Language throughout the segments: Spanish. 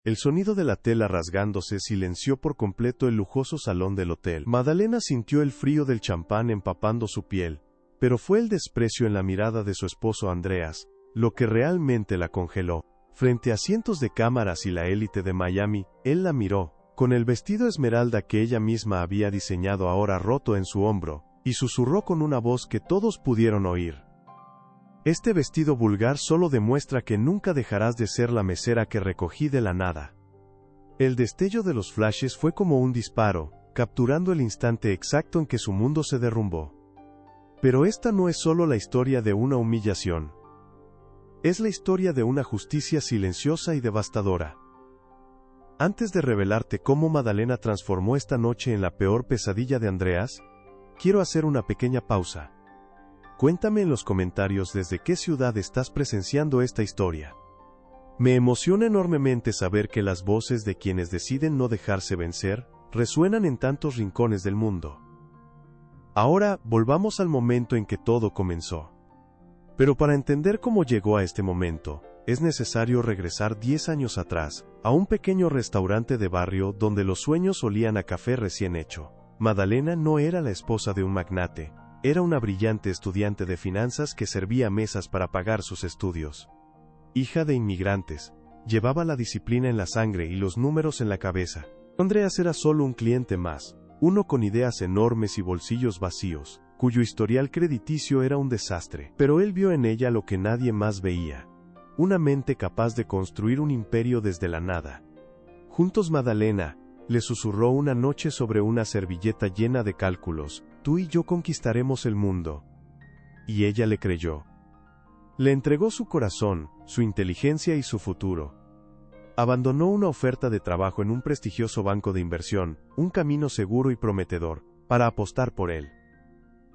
El sonido de la tela rasgándose silenció por completo el lujoso salón del hotel. Madalena sintió el frío del champán empapando su piel, pero fue el desprecio en la mirada de su esposo Andreas, lo que realmente la congeló. Frente a cientos de cámaras y la élite de Miami, él la miró, con el vestido esmeralda que ella misma había diseñado ahora roto en su hombro, y susurró con una voz que todos pudieron oír. Este vestido vulgar solo demuestra que nunca dejarás de ser la mesera que recogí de la nada. El destello de los flashes fue como un disparo, capturando el instante exacto en que su mundo se derrumbó. Pero esta no es solo la historia de una humillación. Es la historia de una justicia silenciosa y devastadora. Antes de revelarte cómo Madalena transformó esta noche en la peor pesadilla de Andreas, quiero hacer una pequeña pausa. Cuéntame en los comentarios desde qué ciudad estás presenciando esta historia. Me emociona enormemente saber que las voces de quienes deciden no dejarse vencer resuenan en tantos rincones del mundo. Ahora, volvamos al momento en que todo comenzó. Pero para entender cómo llegó a este momento, es necesario regresar 10 años atrás, a un pequeño restaurante de barrio donde los sueños olían a café recién hecho. Madalena no era la esposa de un magnate, era una brillante estudiante de finanzas que servía mesas para pagar sus estudios. Hija de inmigrantes, llevaba la disciplina en la sangre y los números en la cabeza. Andreas era solo un cliente más, uno con ideas enormes y bolsillos vacíos, cuyo historial crediticio era un desastre, pero él vio en ella lo que nadie más veía. Una mente capaz de construir un imperio desde la nada. Juntos Madalena le susurró una noche sobre una servilleta llena de cálculos: tú y yo conquistaremos el mundo. Y ella le creyó. Le entregó su corazón, su inteligencia y su futuro. Abandonó una oferta de trabajo en un prestigioso banco de inversión, un camino seguro y prometedor, para apostar por él.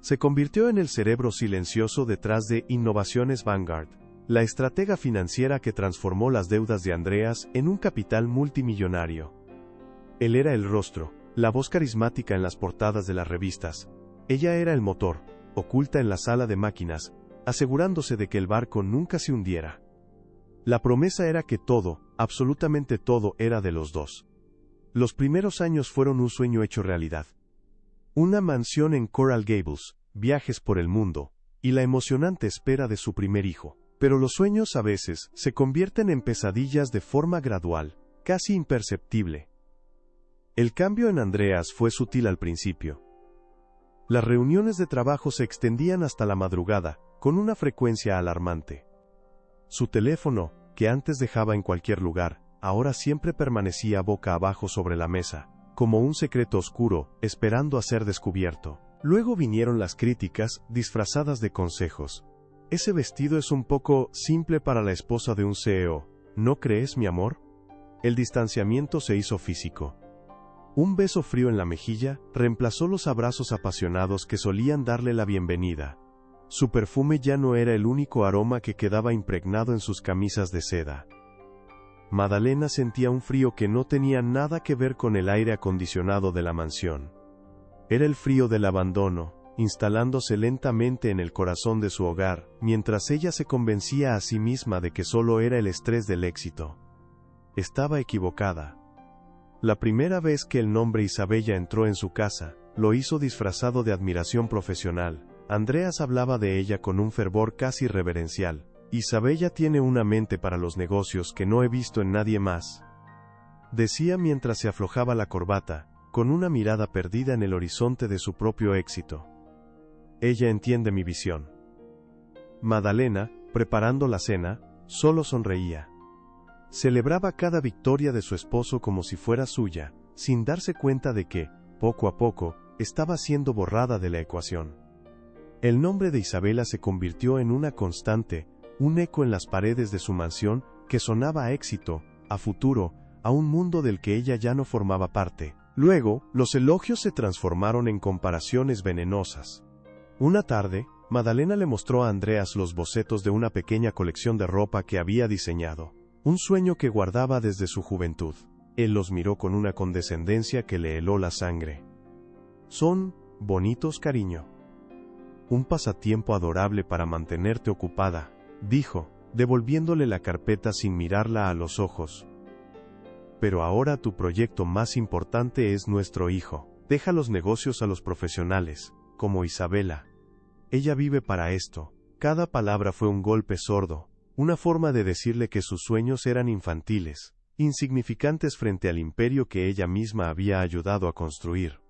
Se convirtió en el cerebro silencioso detrás de Innovaciones Vanguard, la estratega financiera que transformó las deudas de Andreas en un capital multimillonario. Él era el rostro, la voz carismática en las portadas de las revistas. Ella era el motor, oculta en la sala de máquinas, asegurándose de que el barco nunca se hundiera. La promesa era que todo, absolutamente todo, era de los dos. Los primeros años fueron un sueño hecho realidad. Una mansión en Coral Gables, viajes por el mundo, y la emocionante espera de su primer hijo. Pero los sueños a veces se convierten en pesadillas de forma gradual, casi imperceptible. El cambio en Andreas fue sutil al principio. Las reuniones de trabajo se extendían hasta la madrugada, con una frecuencia alarmante. Su teléfono, que antes dejaba en cualquier lugar, ahora siempre permanecía boca abajo sobre la mesa, como un secreto oscuro, esperando a ser descubierto. Luego vinieron las críticas, disfrazadas de consejos. Ese vestido es un poco simple para la esposa de un CEO, ¿no crees, mi amor? El distanciamiento se hizo físico. Un beso frío en la mejilla reemplazó los abrazos apasionados que solían darle la bienvenida. Su perfume ya no era el único aroma que quedaba impregnado en sus camisas de seda. Madalena sentía un frío que no tenía nada que ver con el aire acondicionado de la mansión. Era el frío del abandono, instalándose lentamente en el corazón de su hogar, mientras ella se convencía a sí misma de que solo era el estrés del éxito. Estaba equivocada. La primera vez que el nombre Isabella entró en su casa, lo hizo disfrazado de admiración profesional. Andreas hablaba de ella con un fervor casi reverencial. Isabella tiene una mente para los negocios que no he visto en nadie más, decía mientras se aflojaba la corbata, con una mirada perdida en el horizonte de su propio éxito. Ella entiende mi visión. Madalena, preparando la cena, solo sonreía. Celebraba cada victoria de su esposo como si fuera suya, sin darse cuenta de que, poco a poco, estaba siendo borrada de la ecuación. El nombre de Isabela se convirtió en una constante, un eco en las paredes de su mansión que sonaba a éxito, a futuro, a un mundo del que ella ya no formaba parte. Luego, los elogios se transformaron en comparaciones venenosas. Una tarde, Madalena le mostró a Andreas los bocetos de una pequeña colección de ropa que había diseñado, un sueño que guardaba desde su juventud. Él los miró con una condescendencia que le heló la sangre. Son bonitos, cariño. Un pasatiempo adorable para mantenerte ocupada, dijo, devolviéndole la carpeta sin mirarla a los ojos. Pero ahora tu proyecto más importante es nuestro hijo. Deja los negocios a los profesionales, como Isabela. Ella vive para esto. Cada palabra fue un golpe sordo, una forma de decirle que sus sueños eran infantiles, insignificantes frente al imperio que ella misma había ayudado a construir.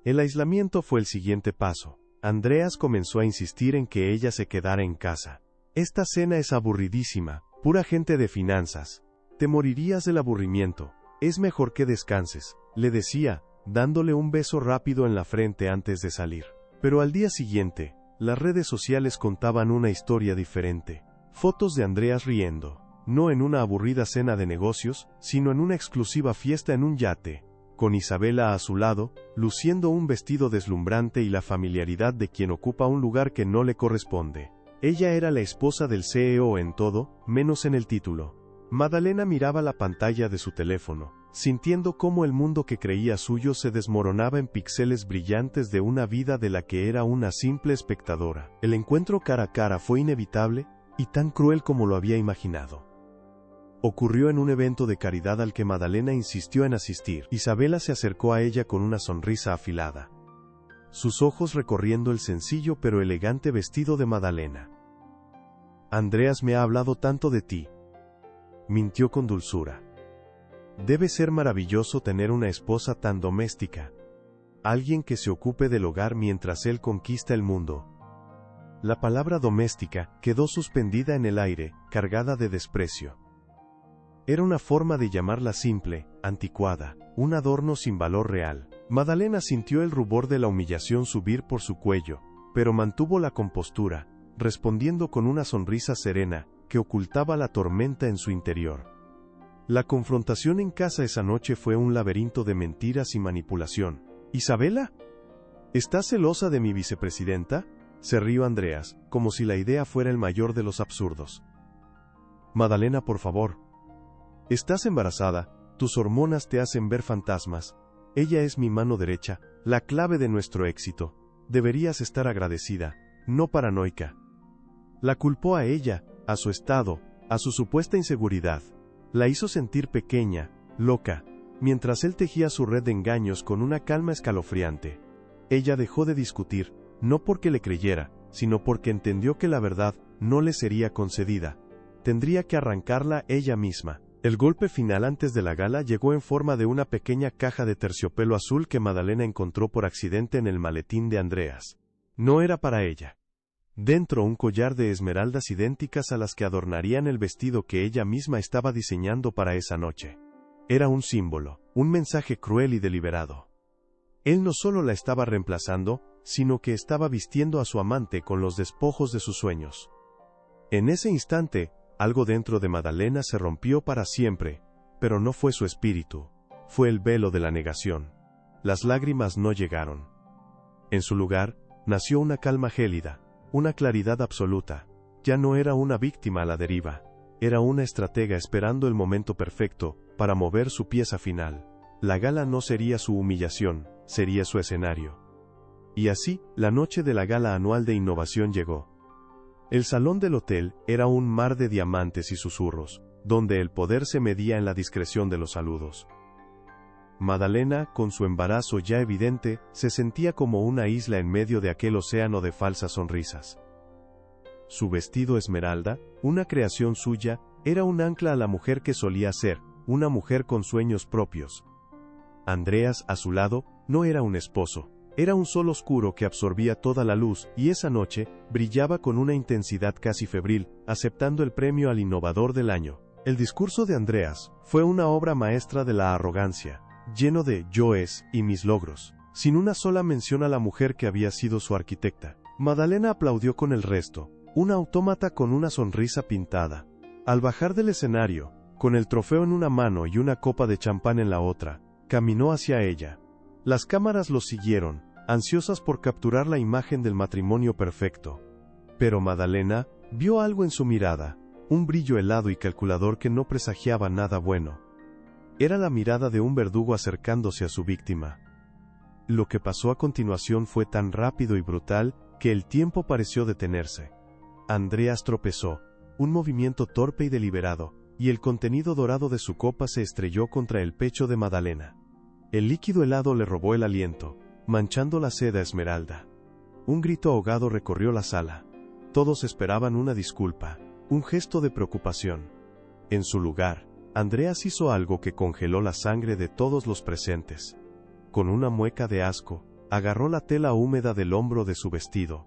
El aislamiento fue el siguiente paso. Andreas comenzó a insistir en que ella se quedara en casa. Esta cena es aburridísima, pura gente de finanzas. Te morirías del aburrimiento. Es mejor que descanses, le decía, dándole un beso rápido en la frente antes de salir. Pero al día siguiente, las redes sociales contaban una historia diferente. Fotos de Andreas riendo, no en una aburrida cena de negocios, sino en una exclusiva fiesta en un yate, con Isabela a su lado, luciendo un vestido deslumbrante y la familiaridad de quien ocupa un lugar que no le corresponde. Ella era la esposa del CEO en todo, menos en el título. Madalena miraba la pantalla de su teléfono, sintiendo cómo el mundo que creía suyo se desmoronaba en píxeles brillantes de una vida de la que era una simple espectadora. El encuentro cara a cara fue inevitable, y tan cruel como lo había imaginado. Ocurrió en un evento de caridad al que Madalena insistió en asistir. Isabela se acercó a ella con una sonrisa afilada, sus ojos recorriendo el sencillo pero elegante vestido de Madalena. Andreas me ha hablado tanto de ti, mintió con dulzura. Debe ser maravilloso tener una esposa tan doméstica, alguien que se ocupe del hogar mientras él conquista el mundo. La palabra doméstica quedó suspendida en el aire, cargada de desprecio. Era una forma de llamarla simple, anticuada, un adorno sin valor real. Madalena sintió el rubor de la humillación subir por su cuello, pero mantuvo la compostura, respondiendo con una sonrisa serena, que ocultaba la tormenta en su interior. La confrontación en casa esa noche fue un laberinto de mentiras y manipulación. ¿Isabela? ¿Estás celosa de mi vicepresidenta?, se rió Andreas, como si la idea fuera el mayor de los absurdos. Madalena, por favor. Estás embarazada, tus hormonas te hacen ver fantasmas. Ella es mi mano derecha, la clave de nuestro éxito. Deberías estar agradecida, no paranoica. La culpó a ella, a su estado, a su supuesta inseguridad. La hizo sentir pequeña, loca, mientras él tejía su red de engaños con una calma escalofriante. Ella dejó de discutir, no porque le creyera, sino porque entendió que la verdad no le sería concedida. Tendría que arrancarla ella misma. El golpe final antes de la gala llegó en forma de una pequeña caja de terciopelo azul que Madalena encontró por accidente en el maletín de Andreas. No era para ella. Dentro un collar de esmeraldas idénticas a las que adornarían el vestido que ella misma estaba diseñando para esa noche. Era un símbolo, un mensaje cruel y deliberado. Él no solo la estaba reemplazando, sino que estaba vistiendo a su amante con los despojos de sus sueños. En ese instante, algo dentro de Madalena se rompió para siempre, pero no fue su espíritu, fue el velo de la negación. Las lágrimas no llegaron. En su lugar, nació una calma gélida, una claridad absoluta. Ya no era una víctima a la deriva, era una estratega esperando el momento perfecto para mover su pieza final. La gala no sería su humillación, sería su escenario. Y así, la noche de la gala anual de innovación llegó. El salón del hotel era un mar de diamantes y susurros, donde el poder se medía en la discreción de los saludos. Madalena, con su embarazo ya evidente, se sentía como una isla en medio de aquel océano de falsas sonrisas. Su vestido esmeralda, una creación suya, era un ancla a la mujer que solía ser, una mujer con sueños propios. Andreas, a su lado, no era un esposo, era un sol oscuro que absorbía toda la luz, y esa noche, brillaba con una intensidad casi febril, aceptando el premio al innovador del año. El discurso de Andreas fue una obra maestra de la arrogancia, lleno de yoes y mis logros, sin una sola mención a la mujer que había sido su arquitecta. Madalena aplaudió con el resto, un autómata con una sonrisa pintada. Al bajar del escenario, con el trofeo en una mano y una copa de champán en la otra, caminó hacia ella. Las cámaras lo siguieron, ansiosas por capturar la imagen del matrimonio perfecto. Pero Madalena vio algo en su mirada, un brillo helado y calculador que no presagiaba nada bueno. Era la mirada de un verdugo acercándose a su víctima. Lo que pasó a continuación fue tan rápido y brutal, que el tiempo pareció detenerse. Andreas tropezó, un movimiento torpe y deliberado, y el contenido dorado de su copa se estrelló contra el pecho de Madalena. El líquido helado le robó el aliento, manchando la seda esmeralda. Un grito ahogado recorrió la sala. Todos esperaban una disculpa, un gesto de preocupación. En su lugar, Andreas hizo algo que congeló la sangre de todos los presentes. Con una mueca de asco, agarró la tela húmeda del hombro de su vestido.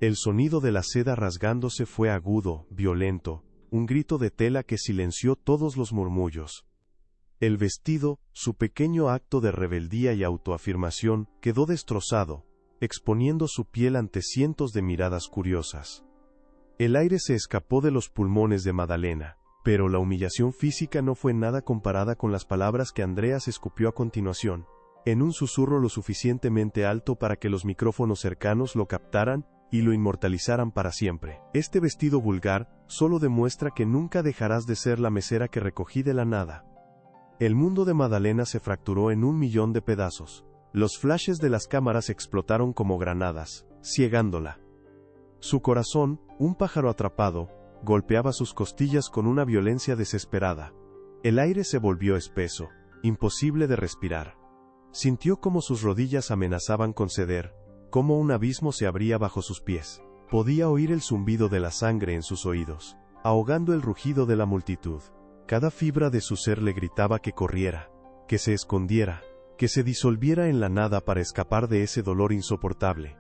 El sonido de la seda rasgándose fue agudo, violento, un grito de tela que silenció todos los murmullos. El vestido, su pequeño acto de rebeldía y autoafirmación, quedó destrozado, exponiendo su piel ante cientos de miradas curiosas. El aire se escapó de los pulmones de Madalena, pero la humillación física no fue nada comparada con las palabras que Andreas escupió a continuación, en un susurro lo suficientemente alto para que los micrófonos cercanos lo captaran y lo inmortalizaran para siempre. Este vestido vulgar solo demuestra que nunca dejarás de ser la mesera que recogí de la nada. El mundo de Madalena se fracturó en 1.000.000 de pedazos. Los flashes de las cámaras explotaron como granadas, ciegándola. Su corazón, un pájaro atrapado, golpeaba sus costillas con una violencia desesperada. El aire se volvió espeso, imposible de respirar. Sintió como sus rodillas amenazaban con ceder, como un abismo se abría bajo sus pies. Podía oír el zumbido de la sangre en sus oídos, ahogando el rugido de la multitud. Cada fibra de su ser le gritaba que corriera, que se escondiera, que se disolviera en la nada para escapar de ese dolor insoportable.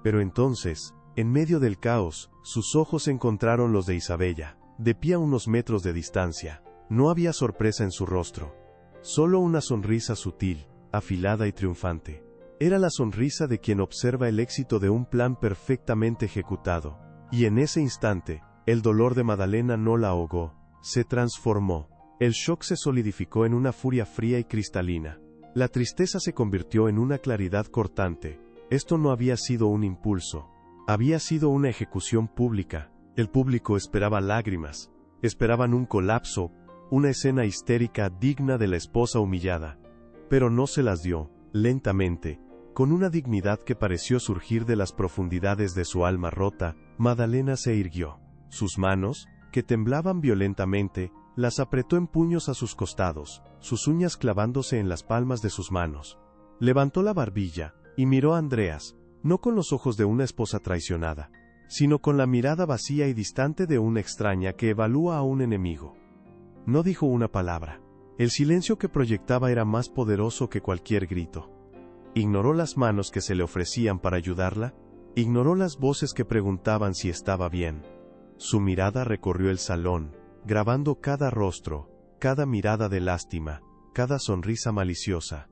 Pero entonces, en medio del caos, sus ojos encontraron los de Isabella, de pie a unos metros de distancia. No había sorpresa en su rostro, solo una sonrisa sutil, afilada y triunfante. Era la sonrisa de quien observa el éxito de un plan perfectamente ejecutado. Y en ese instante, el dolor de Madalena no la ahogó, se transformó. El shock se solidificó en una furia fría y cristalina. La tristeza se convirtió en una claridad cortante. Esto no había sido un impulso. Había sido una ejecución pública. El público esperaba lágrimas. Esperaban un colapso, una escena histérica digna de la esposa humillada. Pero no se las dio, lentamente, con una dignidad que pareció surgir de las profundidades de su alma rota. Madalena se irguió. Sus manos, que temblaban violentamente, las apretó en puños a sus costados, sus uñas clavándose en las palmas de sus manos. Levantó la barbilla, y miró a Andreas, no con los ojos de una esposa traicionada, sino con la mirada vacía y distante de una extraña que evalúa a un enemigo. No dijo una palabra. El silencio que proyectaba era más poderoso que cualquier grito. Ignoró las manos que se le ofrecían para ayudarla, ignoró las voces que preguntaban si estaba bien. Su mirada recorrió el salón, grabando cada rostro, cada mirada de lástima, cada sonrisa maliciosa.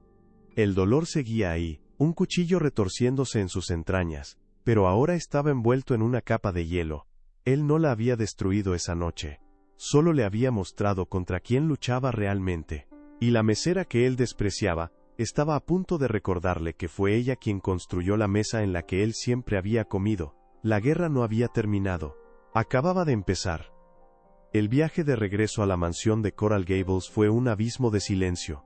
El dolor seguía ahí, un cuchillo retorciéndose en sus entrañas, pero ahora estaba envuelto en una capa de hielo. Él no la había destruido esa noche. Solo le había mostrado contra quién luchaba realmente. Y la mesera que él despreciaba, estaba a punto de recordarle que fue ella quien construyó la mesa en la que él siempre había comido. La guerra no había terminado. Acababa de empezar. El viaje de regreso a la mansión de Coral Gables fue un abismo de silencio.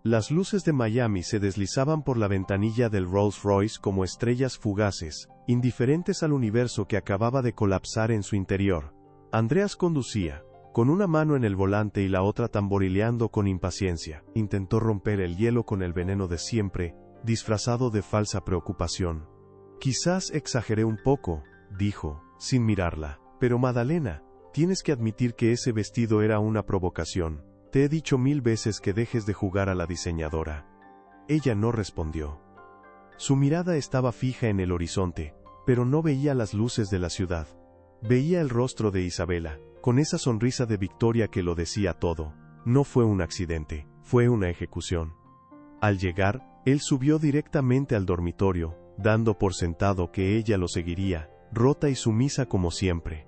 Las luces de Miami se deslizaban por la ventanilla del Rolls Royce como estrellas fugaces, indiferentes al universo que acababa de colapsar en su interior. Andreas conducía, con una mano en el volante y la otra tamborileando con impaciencia. Intentó romper el hielo con el veneno de siempre, disfrazado de falsa preocupación. Quizás exageré un poco, dijo, sin mirarla. Pero Madalena, tienes que admitir que ese vestido era una provocación. Te he dicho 1000 veces que dejes de jugar a la diseñadora. Ella no respondió. Su mirada estaba fija en el horizonte, pero no veía las luces de la ciudad. Veía el rostro de Isabella, con esa sonrisa de victoria que lo decía todo. No fue un accidente, fue una ejecución. Al llegar, él subió directamente al dormitorio, dando por sentado que ella lo seguiría, rota y sumisa como siempre.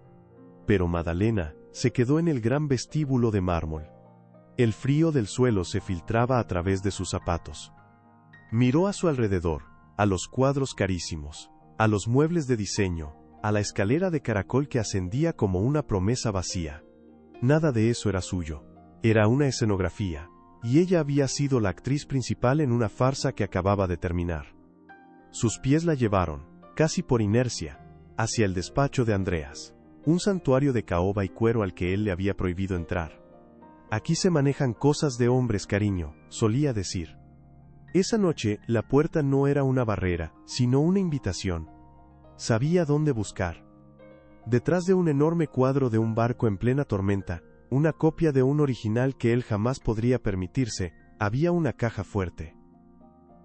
Pero Madalena se quedó en el gran vestíbulo de mármol. El frío del suelo se filtraba a través de sus zapatos. Miró a su alrededor, a los cuadros carísimos, a los muebles de diseño, a la escalera de caracol que ascendía como una promesa vacía. Nada de eso era suyo. Era una escenografía, y ella había sido la actriz principal en una farsa que acababa de terminar. Sus pies la llevaron, casi por inercia, hacia el despacho de Andreas. un santuario de caoba y cuero al que él le había prohibido entrar. Aquí se manejan cosas de hombres, cariño, solía decir. Esa noche, la puerta no era una barrera, sino una invitación. Sabía dónde buscar. Detrás de un enorme cuadro de un barco en plena tormenta, una copia de un original que él jamás podría permitirse, había una caja fuerte.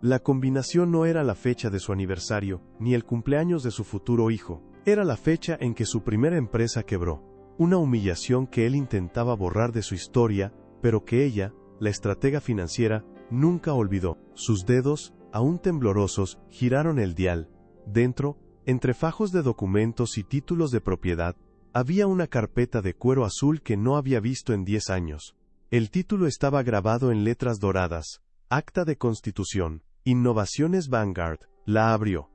La combinación no era la fecha de su aniversario, ni el cumpleaños de su futuro hijo, era la fecha en que su primera empresa quebró. Una humillación que él intentaba borrar de su historia, pero que ella, la estratega financiera, nunca olvidó. Sus dedos, aún temblorosos, giraron el dial. Dentro, entre fajos de documentos y títulos de propiedad, había una carpeta de cuero azul que no había visto en 10 años. El título estaba grabado en letras doradas: Acta de Constitución, Innovaciones Vanguard. La abrió.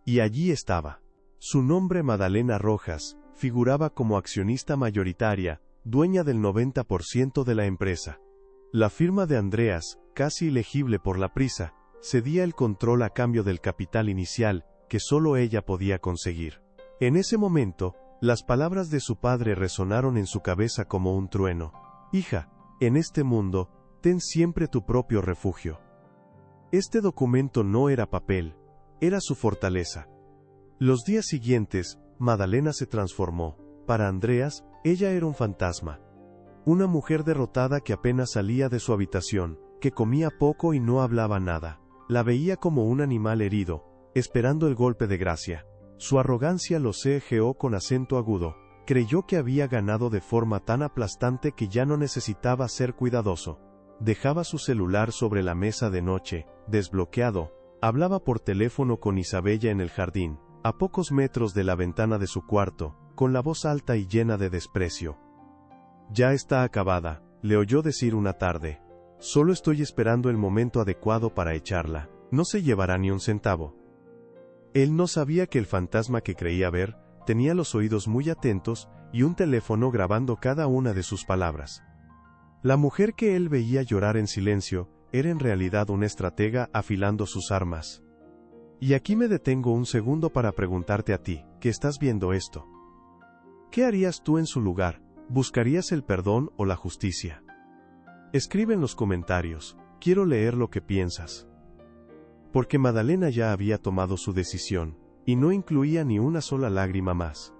Y allí estaba. Su nombre, Madalena Rojas, figuraba como accionista mayoritaria, dueña del 90% de la empresa. La firma de Andreas, casi ilegible por la prisa, cedía el control a cambio del capital inicial, que solo ella podía conseguir. En ese momento, las palabras de su padre resonaron en su cabeza como un trueno. Hija, en este mundo, ten siempre tu propio refugio. Este documento no era papel, era su fortaleza. Los días siguientes, Madalena se transformó. Para Andreas, ella era un fantasma. Una mujer derrotada que apenas salía de su habitación, que comía poco y no hablaba nada. La veía como un animal herido, esperando el golpe de gracia. Su arrogancia lo cejeó con acento agudo. Creyó que había ganado de forma tan aplastante que ya no necesitaba ser cuidadoso. Dejaba su celular sobre la mesa de noche, desbloqueado. Hablaba por teléfono con Isabella en el jardín, a pocos metros de la ventana de su cuarto, con la voz alta y llena de desprecio. Ya está acabada, le oyó decir una tarde. Solo estoy esperando el momento adecuado para echarla. No se llevará ni un centavo. Él no sabía que el fantasma que creía ver tenía los oídos muy atentos y un teléfono grabando cada una de sus palabras. La mujer que él veía llorar en silencio era en realidad una estratega afilando sus armas. Y aquí me detengo un segundo para preguntarte a ti, que estás viendo esto. ¿Qué harías tú en su lugar? ¿Buscarías el perdón o la justicia? Escribe en los comentarios, quiero leer lo que piensas. Porque Madalena ya había tomado su decisión, y no incluía ni una sola lágrima más.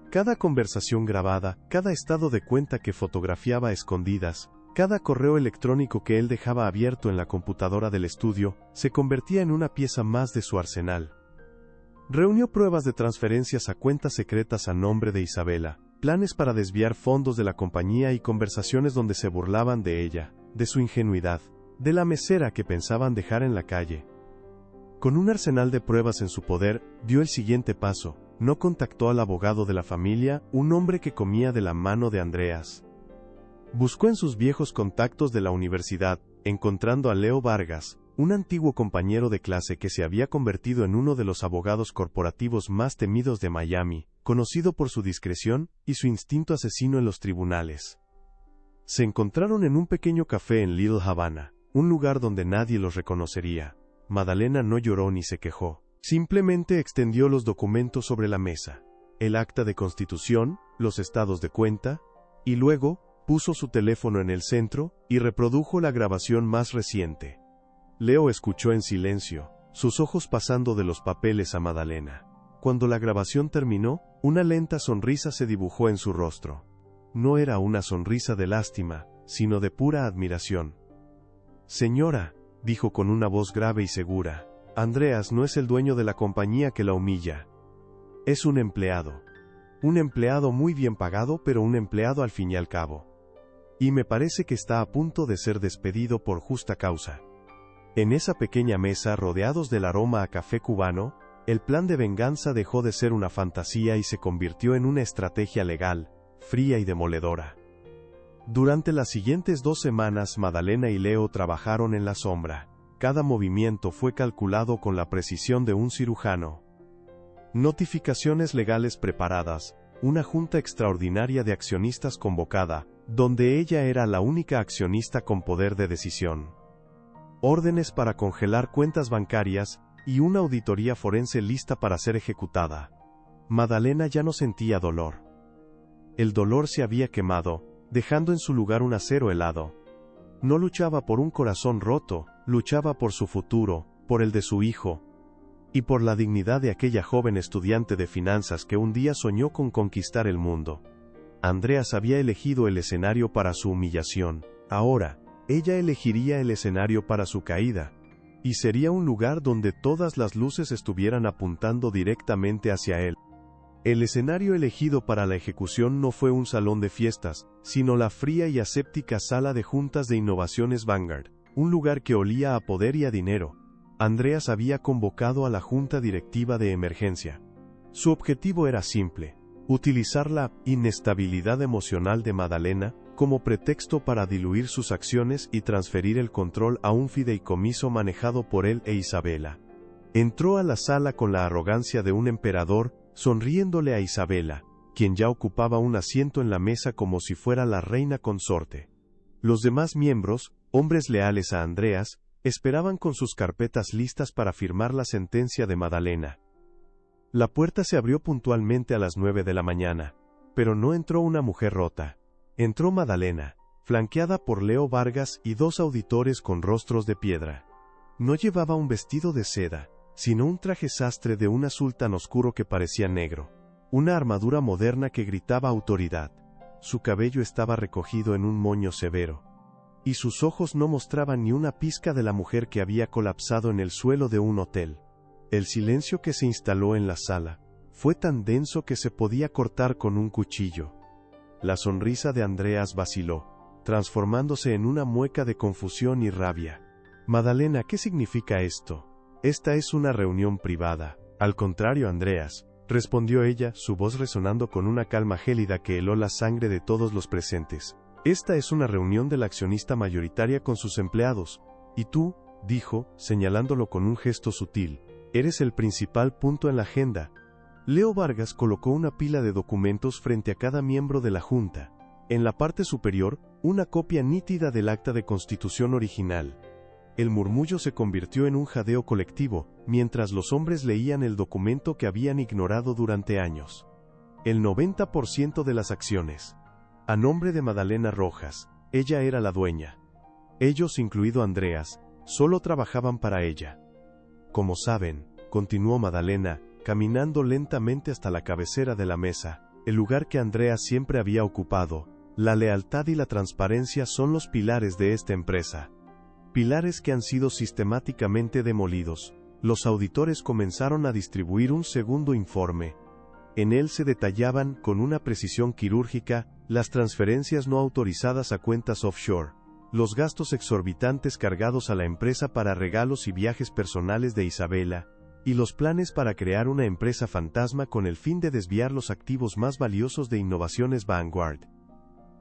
Cada conversación grabada, cada estado de cuenta que fotografiaba a escondidas, cada correo electrónico que él dejaba abierto en la computadora del estudio, se convertía en una pieza más de su arsenal. Reunió pruebas de transferencias a cuentas secretas a nombre de Isabela, planes para desviar fondos de la compañía y conversaciones donde se burlaban de ella, de su ingenuidad, de la mesera que pensaban dejar en la calle. Con un arsenal de pruebas en su poder, dio el siguiente paso. No contactó al abogado de la familia, un hombre que comía de la mano de Andreas. Buscó en sus viejos contactos de la universidad, encontrando a Leo Vargas, un antiguo compañero de clase que se había convertido en uno de los abogados corporativos más temidos de Miami, conocido por su discreción y su instinto asesino en los tribunales. Se encontraron en un pequeño café en Little Havana, un lugar donde nadie los reconocería. Madalena no lloró ni se quejó. Simplemente extendió los documentos sobre la mesa, el acta de constitución, los estados de cuenta, y luego, puso su teléfono en el centro, y reprodujo la grabación más reciente. Leo escuchó en silencio, sus ojos pasando de los papeles a Madalena. Cuando la grabación terminó, una lenta sonrisa se dibujó en su rostro. No era una sonrisa de lástima, sino de pura admiración. Señora, dijo con una voz grave y segura, Andreas no es el dueño de la compañía que la humilla. Es un empleado. Un empleado muy bien pagado, pero un empleado al fin y al cabo. Y me parece que está a punto de ser despedido por justa causa. En esa pequeña mesa, rodeados del aroma a café cubano, el plan de venganza dejó de ser una fantasía y se convirtió en una estrategia legal, fría y demoledora. Durante las siguientes 2 semanas, Madalena y Leo trabajaron en la sombra. Cada movimiento fue calculado con la precisión de un cirujano. Notificaciones legales preparadas, una junta extraordinaria de accionistas convocada, donde ella era la única accionista con poder de decisión. Órdenes para congelar cuentas bancarias, y una auditoría forense lista para ser ejecutada. Madalena ya no sentía dolor, El dolor se había quemado, dejando en su lugar un acero helado. No luchaba por un corazón roto, luchaba por su futuro, por el de su hijo, y por la dignidad de aquella joven estudiante de finanzas que un día soñó con conquistar el mundo. Andreas había elegido el escenario para su humillación. Ahora, ella elegiría el escenario para su caída. Y sería un lugar donde todas las luces estuvieran apuntando directamente hacia él. El escenario elegido para la ejecución no fue un salón de fiestas, sino la fría y aséptica sala de juntas de innovaciones Vanguard, un lugar que olía a poder y a dinero. Andreas había convocado a la junta directiva de emergencia. Su objetivo era simple: utilizar la inestabilidad emocional de Madalena como pretexto para diluir sus acciones y transferir el control a un fideicomiso manejado por él e Isabela. Entró a la sala con la arrogancia de un emperador, sonriéndole a Isabela, quien ya ocupaba un asiento en la mesa como si fuera la reina consorte. Los demás miembros, hombres leales a Andreas, esperaban con sus carpetas listas para firmar la sentencia de Madalena. La puerta se abrió puntualmente a las 9 de la mañana, pero no entró una mujer rota. Entró Madalena, flanqueada por Leo Vargas y dos auditores con rostros de piedra. No llevaba un vestido de seda, sino un traje sastre de un azul tan oscuro que parecía negro, una armadura moderna que gritaba autoridad. Su cabello estaba recogido en un moño severo, y sus ojos no mostraban ni una pizca de la mujer que había colapsado en el suelo de un hotel. El silencio que se instaló en la sala fue tan denso que se podía cortar con un cuchillo. La sonrisa de Andreas vaciló, transformándose en una mueca de confusión y rabia. Madalena, ¿qué significa esto? Esta es una reunión privada. Al contrario, Andreas, respondió ella, su voz resonando con una calma gélida que heló la sangre de todos los presentes. Esta es una reunión de la accionista mayoritaria con sus empleados. Y tú, dijo, señalándolo con un gesto sutil, eres el principal punto en la agenda. Leo Vargas colocó una pila de documentos frente a cada miembro de la junta. En la parte superior, una copia nítida del acta de constitución original. El murmullo se convirtió en un jadeo colectivo, mientras los hombres leían el documento que habían ignorado durante años. El 90% de las acciones. A nombre de Madalena Rojas, ella era la dueña. Ellos, incluido Andreas, solo trabajaban para ella. Como saben, continuó Madalena, caminando lentamente hasta la cabecera de la mesa, el lugar que Andreas siempre había ocupado, la lealtad y la transparencia son los pilares de esta empresa. Pilares que han sido sistemáticamente demolidos. Los auditores comenzaron a distribuir un segundo informe. En él se detallaban, con una precisión quirúrgica, las transferencias no autorizadas a cuentas offshore, los gastos exorbitantes cargados a la empresa para regalos y viajes personales de Isabela, y los planes para crear una empresa fantasma con el fin de desviar los activos más valiosos de Innovaciones Vanguard.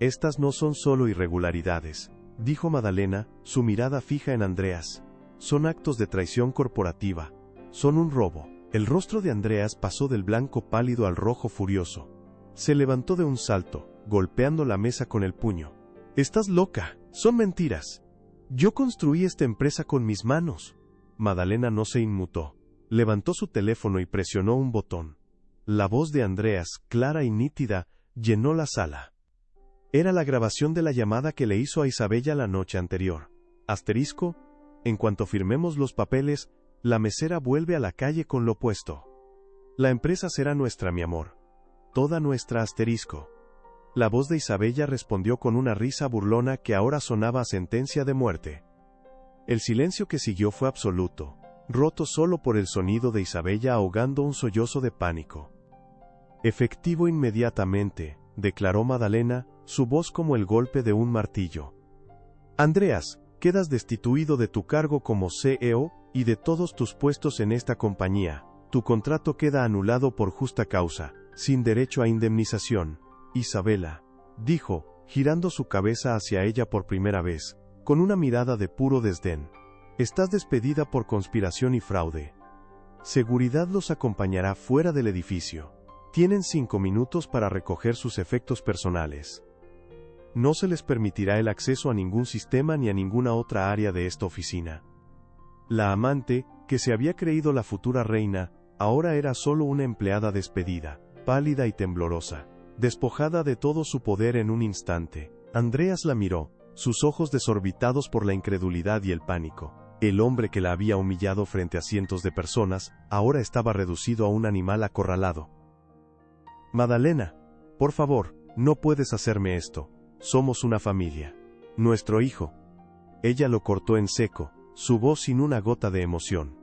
Estas no son solo irregularidades, dijo Madalena, su mirada fija en Andreas. Son actos de traición corporativa. Son un robo. El rostro de Andreas pasó del blanco pálido al rojo furioso. Se levantó de un salto, golpeando la mesa con el puño. «Estás loca. Son mentiras. Yo construí esta empresa con mis manos». Madalena no se inmutó. Levantó su teléfono y presionó un botón. La voz de Andreas, clara y nítida, llenó la sala. Era la grabación de la llamada que le hizo a Isabella la noche anterior. Asterisco, en cuanto firmemos los papeles, la mesera vuelve a la calle con lo puesto. La empresa será nuestra, mi amor. Toda nuestra, asterisco. La voz de Isabella respondió con una risa burlona que ahora sonaba a sentencia de muerte. El silencio que siguió fue absoluto, roto solo por el sonido de Isabella ahogando un sollozo de pánico. «Efectivo inmediatamente», declaró Madalena, su voz como el golpe de un martillo. «Andreas, quedas destituido de tu cargo como CEO y de todos tus puestos en esta compañía. Tu contrato queda anulado por justa causa, sin derecho a indemnización». Isabela, dijo, girando su cabeza hacia ella por primera vez, con una mirada de puro desdén. «Estás despedida por conspiración y fraude. Seguridad los acompañará fuera del edificio. Tienen 5 minutos para recoger sus efectos personales. No se les permitirá el acceso a ningún sistema ni a ninguna otra área de esta oficina». La amante, que se había creído la futura reina, ahora era solo una empleada despedida, pálida y temblorosa. despojada de todo su poder en un instante. Andreas la miró, sus ojos desorbitados por la incredulidad y el pánico. El hombre que la había humillado frente a cientos de personas, ahora estaba reducido a un animal acorralado. Madalena, por favor, no puedes hacerme esto. Somos una familia. Nuestro hijo. Ella lo cortó en seco, su voz sin una gota de emoción.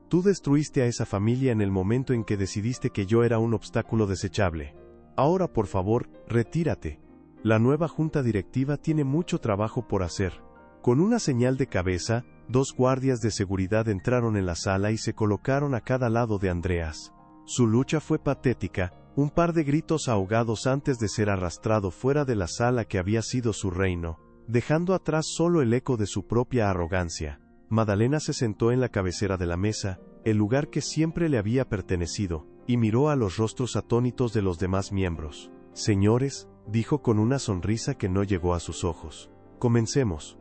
Tú destruiste a esa familia en el momento en que decidiste que yo era un obstáculo desechable. Ahora, por favor, retírate. La nueva junta directiva tiene mucho trabajo por hacer. Con una señal de cabeza, 2 guardias de seguridad entraron en la sala y se colocaron a cada lado de Andreas. Su lucha fue patética, un par de gritos ahogados antes de ser arrastrado fuera de la sala que había sido su reino, dejando atrás solo el eco de su propia arrogancia. Madalena se sentó en la cabecera de la mesa, el lugar que siempre le había pertenecido, y miró a los rostros atónitos de los demás miembros. Señores, dijo con una sonrisa que no llegó a sus ojos. Comencemos.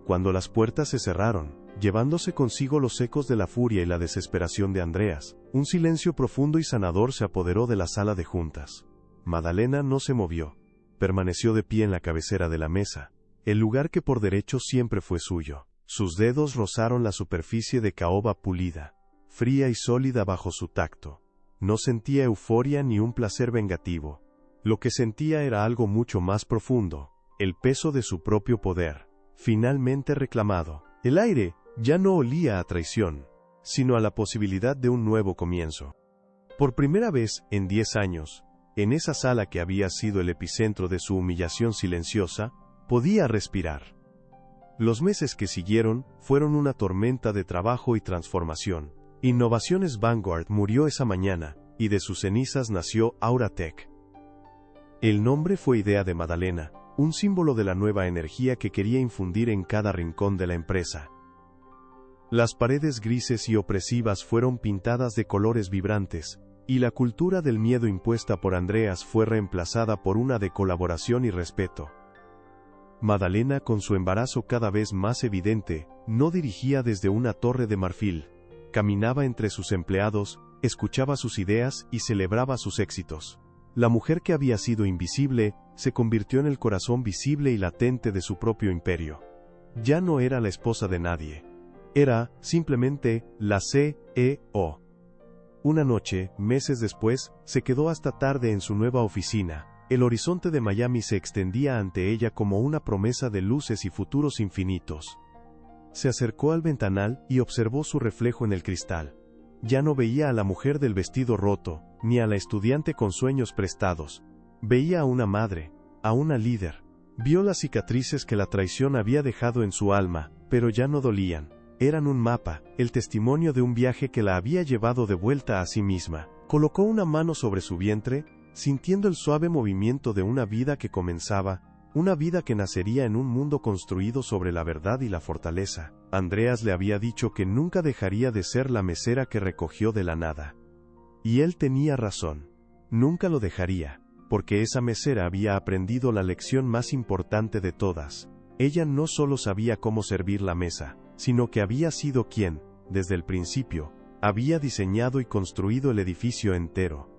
Cuando las puertas se cerraron, llevándose consigo los ecos de la furia y la desesperación de Andreas, un silencio profundo y sanador se apoderó de la sala de juntas. Madalena no se movió. Permaneció de pie en la cabecera de la mesa, el lugar que por derecho siempre fue suyo. Sus dedos rozaron la superficie de caoba pulida, fría y sólida bajo su tacto. No sentía euforia ni un placer vengativo. Lo que sentía era algo mucho más profundo, el peso de su propio poder, finalmente reclamado. El aire ya no olía a traición, sino a la posibilidad de un nuevo comienzo. Por primera vez en 10 años, en esa sala que había sido el epicentro de su humillación silenciosa, podía respirar. Los meses que siguieron fueron una tormenta de trabajo y transformación. Innovaciones Vanguard murió esa mañana, y de sus cenizas nació Auratech. El nombre fue idea de Madalena, un símbolo de la nueva energía que quería infundir en cada rincón de la empresa. Las paredes grises y opresivas fueron pintadas de colores vibrantes, y la cultura del miedo impuesta por Andreas fue reemplazada por una de colaboración y respeto. Madalena, con su embarazo cada vez más evidente, no dirigía desde una torre de marfil. Caminaba entre sus empleados, escuchaba sus ideas y celebraba sus éxitos. La mujer que había sido invisible, se convirtió en el corazón visible y latente de su propio imperio. Ya no era la esposa de nadie. Era, simplemente, la CEO. Una noche, meses después, se quedó hasta tarde en su nueva oficina. El horizonte de Miami se extendía ante ella como una promesa de luces y futuros infinitos. Se acercó al ventanal y observó su reflejo en el cristal. Ya no veía a la mujer del vestido roto, ni a la estudiante con sueños prestados. Veía a una madre, a una líder. Vio las cicatrices que la traición había dejado en su alma, pero ya no dolían. Eran un mapa, el testimonio de un viaje que la había llevado de vuelta a sí misma. Colocó una mano sobre su vientre, sintiendo el suave movimiento de una vida que comenzaba, una vida que nacería en un mundo construido sobre la verdad y la fortaleza. Andreas le había dicho que nunca dejaría de ser la mesera que recogió de la nada. Y él tenía razón. Nunca lo dejaría, porque esa mesera había aprendido la lección más importante de todas. Ella no solo sabía cómo servir la mesa, sino que había sido quien, desde el principio, había diseñado y construido el edificio entero.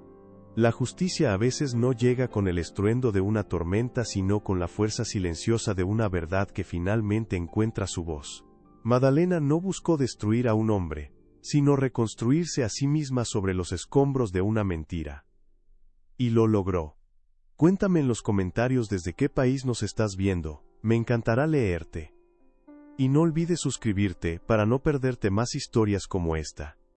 La justicia a veces no llega con el estruendo de una tormenta, sino con la fuerza silenciosa de una verdad que finalmente encuentra su voz. Madalena no buscó destruir a un hombre, sino reconstruirse a sí misma sobre los escombros de una mentira. Y lo logró. Cuéntame en los comentarios desde qué país nos estás viendo, me encantará leerte. Y no olvides suscribirte para no perderte más historias como esta.